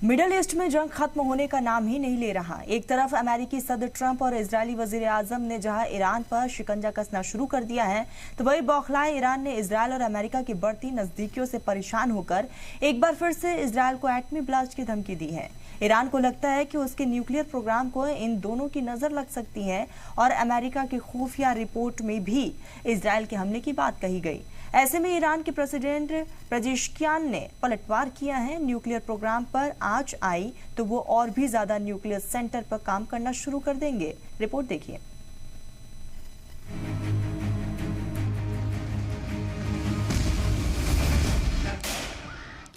Middle east में जंग खत्म होने का नाम ही नहीं ले रहा। एक तरफ अमेरिकी सदर ट्रंप और इजरायली वजीर आजम ने जहां ईरान पर शिकंजा कसना शुरू कर दिया है, तो वही बौखलाए ईरान ने इजरायल और अमेरिका की बढ़ती नजदीकियों से परेशान होकर एक बार फिर से इजरायल को एटमी ब्लास्ट की धमकी दी है। ईरान को लगता है कि उसके न्यूक्लियर प्रोग्राम को इन दोनों की नजर लग सकती है और अमेरिका की खुफिया रिपोर्ट में भी इजरायल के हमले की बात कही गई। ऐसे में ईरान के प्रेसिडेंट पेजेश्कियान ने पलटवार किया है। न्यूक्लियर प्रोग्राम पर आंच आई तो वो और भी ज्यादा न्यूक्लियर सेंटर पर काम करना शुरू कर देंगे। रिपोर्ट देखिए।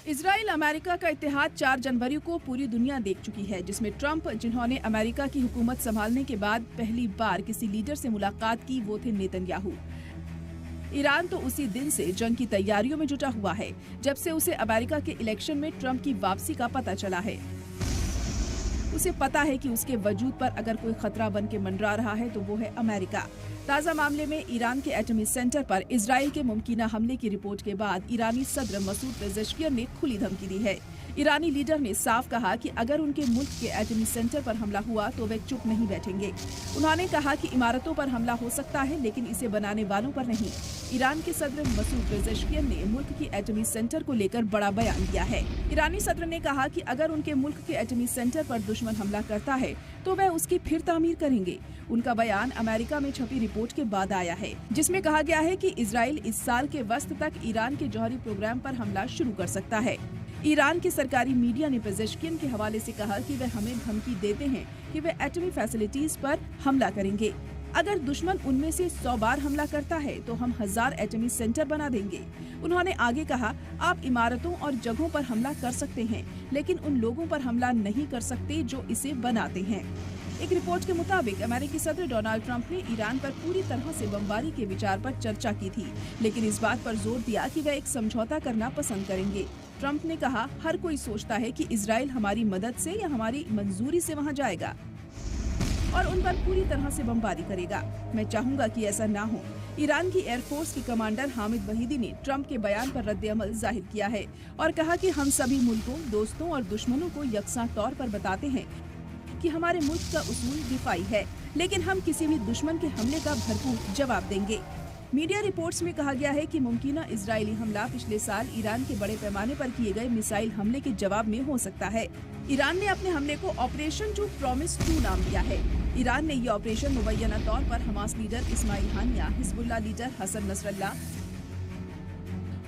इजराइल अमेरिका का इत्तेहाद 4 जनवरी को पूरी दुनिया देख चुकी है, जिसमें ट्रंप, जिन्होंने अमेरिका की हुकूमत संभालने के बाद पहली बार किसी लीडर से मुलाकात की, वो थे नेतन्याहू। ईरान तो उसी दिन से जंग की तैयारियों में जुटा हुआ है, जब से उसे अमेरिका के इलेक्शन में ट्रंप की वापसी का पता चला है। उसे पता है कि उसके वजूद पर अगर कोई खतरा बन के मंडरा रहा है तो वो है अमेरिका। ताज़ा मामले में ईरान के एटमी सेंटर पर इजराइल के मुमकिना हमले की रिपोर्ट के बाद ईरानी सदर मसूद पेजेश्कियान ने खुली धमकी दी है। ईरानी लीडर ने साफ कहा कि अगर उनके मुल्क के एटमी सेंटर पर हमला हुआ तो वे चुप नहीं बैठेंगे। उन्होंने कहा कि इमारतों पर हमला हो सकता है, लेकिन इसे बनाने वालों पर नहीं। ईरान के सदर मसूद पेजेश्कियान ने मुल्क की एटमी सेंटर को लेकर बड़ा बयान दिया है। ईरानी सदर ने कहा कि अगर उनके मुल्क के एटमी सेंटर पर दुश्मन हमला करता है तो वह उसकी फिर तामीर करेंगे। उनका बयान अमेरिका में छपी रिपोर्ट के बाद आया है, जिसमें कहा गया है कि इजराइल इस साल के वस्त तक ईरान के जौहरी प्रोग्राम पर हमला शुरू कर सकता है। ईरान के सरकारी मीडिया ने पेजेश्कियान के हवाले से कहा कि वे हमें धमकी देते हैं कि वे एटमी फैसिलिटीज पर हमला करेंगे। अगर दुश्मन उनमें से 100 बार हमला करता है तो हम 1000 एटमी सेंटर बना देंगे। उन्होंने आगे कहा, आप इमारतों और जगहों पर हमला कर सकते हैं, लेकिन उन लोगों पर हमला नहीं कर सकते जो इसे बनाते हैं। एक रिपोर्ट के मुताबिक अमेरिकी सदर डोनाल्ड ट्रंप ने ईरान पर पूरी तरह से बमबारी के विचार पर चर्चा की थी, लेकिन इस बात पर जोर दिया कि वे एक समझौता करना पसंद करेंगे। ट्रंप ने कहा, हर कोई सोचता है कि इजराइल हमारी मदद से या हमारी मंजूरी से वहां जाएगा और उन पर पूरी तरह से बमबारी करेगा। मैं चाहूंगा कि ऐसा ना हो। ईरान की एयरफोर्स के कमांडर हामिद वहीदी ने ट्रंप के बयान पर रद्द-ए-अमल जाहिर किया है और कहा कि हम सभी मुल्कों, दोस्तों और दुश्मनों को यकसा तौर पर बताते हैं कि हमारे मुल्क का उसूल दिफाई है, लेकिन हम किसी भी दुश्मन के हमले का भरपूर जवाब देंगे। मीडिया रिपोर्ट्स में कहा गया है कि मुमकिना इजरायली हमला पिछले साल ईरान के बड़े पैमाने पर किए गए मिसाइल हमले के जवाब में हो सकता है। ईरान ने अपने हमले को ऑपरेशन टू प्रॉमिस 2 नाम दिया है। ईरान ने ये ऑपरेशन मुबैना तौर पर हमास लीडर इस्माइल हानिया, हिजबुल्लाह लीडर हसन नसरल्लाह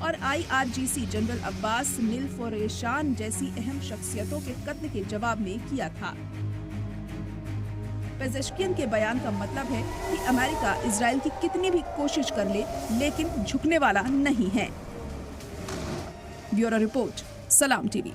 और IRGC जनरल अब्बास निलफोरेशान जैसी अहम शख्सियतों के कत्ल के जवाब में किया था। पेजेश्कियान के बयान का मतलब है कि अमेरिका इजराइल की कितनी भी कोशिश कर ले, लेकिन झुकने वाला नहीं है। ब्यूरो रिपोर्ट, सलाम टीवी।